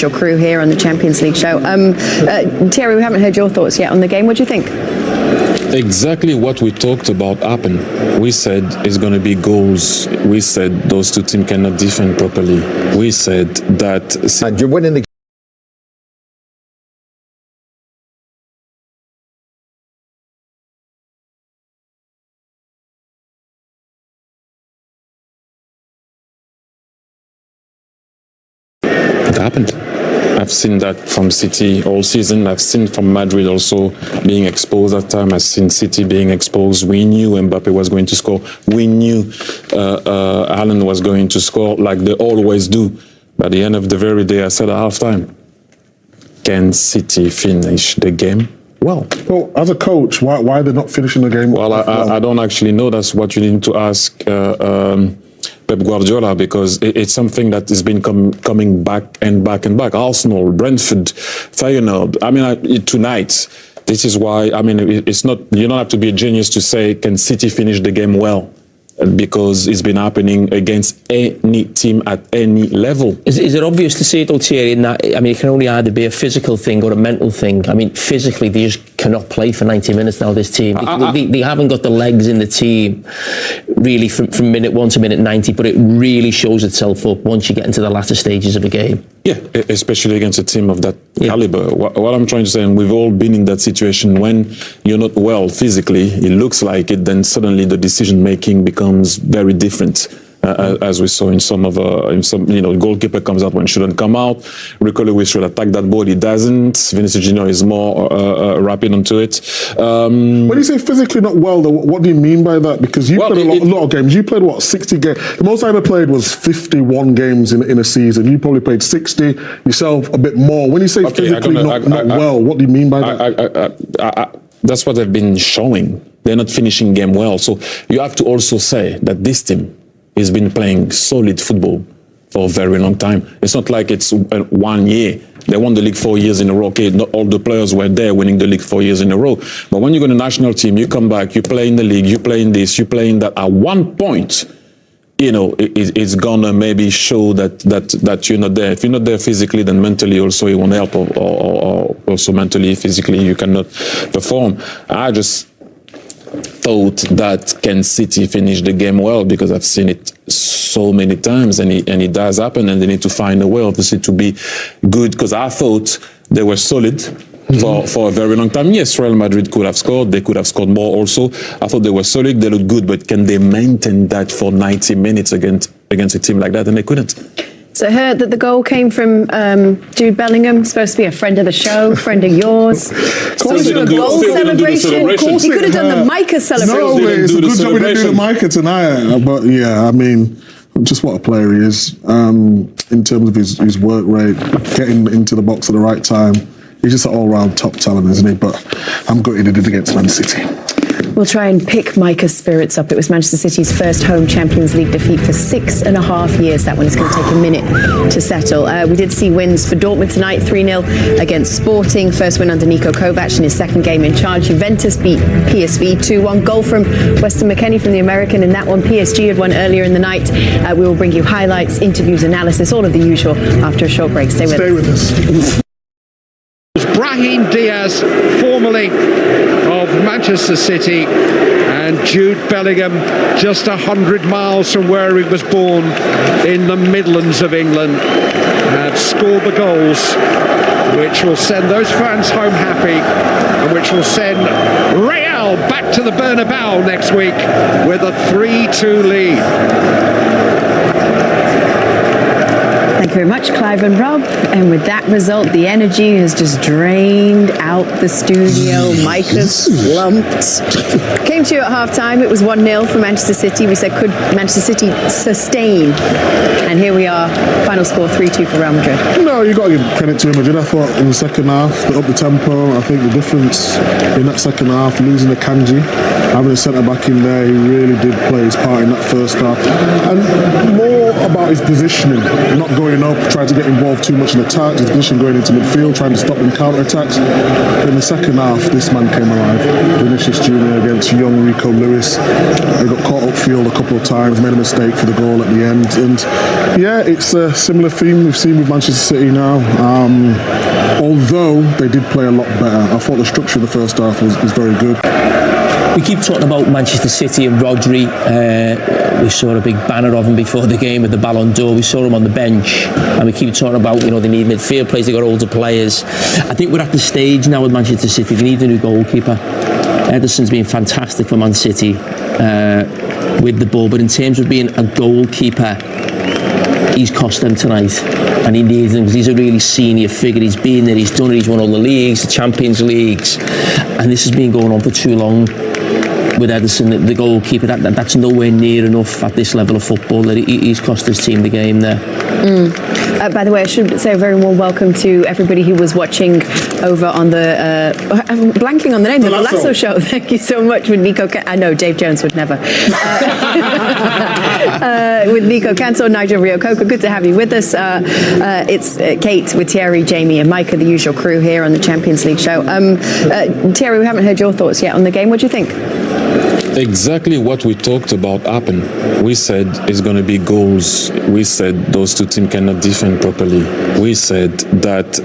your crew here on the Champions League show. Thierry, we haven't heard your thoughts yet on the game. What do you think? Exactly what we talked about happened. We said it's going to be goals. We said those two teams cannot defend properly. We said that... And you're winning the... It happened. I've seen that from City all season. I've seen from Madrid also being exposed at times. I've seen City being exposed. We knew Mbappe was going to score. We knew Haaland was going to score like they always do. But at the end of the very day, I said at halftime, can City finish the game? Well, as a coach, why are they not finishing the game? Well, I don't actually know. That's what you need to ask Pep Guardiola, because it's something that has been coming back and back and back. Arsenal, Brentford, Feyenoord. I mean, tonight, this is why, I mean, it's not, you don't have to be a genius to say, can City finish the game well? Because it's been happening against any team at any level. Is it obvious to see it, Thierry, in that, I mean, it can only either be a physical thing or a mental thing? I mean, physically, they just cannot play for 90 minutes now, this team. They haven't got the legs in the team, really, from minute 1 to minute 90, but it really shows itself up once you get into the latter stages of a game. Yeah, especially against a team of that caliber. What I'm trying to say, and we've all been in that situation, when you're not well physically, it looks like it, then suddenly the decision-making becomes very different. As we saw in some, goalkeeper comes out when it shouldn't come out. Rico we should attack that ball, he doesn't. Vinicius Junior is more rapid onto it. When you say physically not well, though, what do you mean by that? Because you played a lot of games. You played, what, 60 games? The most I ever played was 51 games in a season. You probably played 60, yourself a bit more. When you say physically not well, what do you mean by that? That's what they've been showing. They're not finishing game well. So you have to also say that this team has been playing solid football for a very long time. It's not like it's 1 year. They won the league 4 years in a row. Okay, not all the players were there winning the league 4 years in a row. But when you go to the national team, you come back, you play in the league, you play in this, you play in that. At one point, it's gonna maybe show that you're not there. If you're not there physically, then mentally also it won't help, or also mentally, physically, you cannot perform. I just thought that can City finish the game well, because I've seen it so many times, and it does happen, and they need to find a way, obviously, to be good, because I thought they were solid for a very long time. Yes, Real Madrid could have scored, they could have scored more also. I thought they were solid, they looked good, but can they maintain that for 90 minutes against a team like that? And they couldn't. So I heard that the goal came from Jude Bellingham, supposed to be a friend of the show, friend of yours. Supposed to do a goal celebration. He could have done the Micah celebration. No way, it's a good job we didn't do the Micah tonight. But yeah, I mean, just what a player he is. In terms of his work rate, getting into the box at the right time. He's just an all-round top talent, isn't he? But I'm gutted he did against Man City. We'll try and pick Micah's spirits up. It was Manchester City's first home Champions League defeat for 6.5 years. That one is going to take a minute to settle. We did see wins for Dortmund tonight, 3-0 against Sporting. First win under Niko Kovac in his second game in charge. Juventus beat PSV 2-1. Goal from Weston McKennie from the American in that one. PSG had won earlier in the night. We will bring you highlights, interviews, analysis, all of the usual after a short break. Stay with us. Brahim Diaz, formerly of Manchester City, and Jude Bellingham, just 100 miles from where he was born in the Midlands of England, have scored the goals which will send those fans home happy, and which will send Real back to the Bernabeu next week with a 3-2 lead. Thank you very much, Clive and Rob. And with that result, the energy has just drained out the studio. Micah's slumped. Came to you at half-time. It was 1-0 for Manchester City. We said, could Manchester City sustain? And here we are, final score 3-2 for Real Madrid. No, you've got to give credit to Madrid. I thought in the second half, they upped the tempo. I think the difference in that second half, losing the Kanji, having a centre-back in there, he really did play his part in that first half. And more about his positioning, not going going up, tried to get involved too much in attacks, his position going into midfield, trying to stop them counter-attacks. In the second half, this man came alive. Vinicius Jr. against young Rico Lewis. He got caught upfield a couple of times, made a mistake for the goal at the end. And yeah, it's a similar theme we've seen with Manchester City now. Although they did play a lot better. I thought the structure of the first half was very good. We keep talking about Manchester City and Rodri. We saw a big banner of him before the game with the Ballon d'Or. We saw him on the bench, and we keep talking about, they need midfield players, they got older players. I think we're at the stage now with Manchester City, they need a new goalkeeper. Ederson's been fantastic for Man City with the ball, but in terms of being a goalkeeper, he's cost them tonight, and he needs him because he's a really senior figure. He's been there, he's done it, he's won all the leagues, the Champions Leagues, and this has been going on for too long with Ederson, the goalkeeper. That's nowhere near enough at this level of football. That he's cost his team the game there. By the way, I should say a very warm welcome to everybody who was watching over on the, I'm blanking on the name, the Lasso show. Thank you so much with Nico. I know Dave Jones would never. With Nico Cantor, Nigel Reo-Coker, good to have you with us. It's Kate with Thierry, Jamie and Micah, the usual crew here on the Champions League show. Thierry, we haven't heard your thoughts yet on the game. What do you think? Exactly what we talked about happened. We said it's going to be goals. We said those two teams cannot defend properly. We said that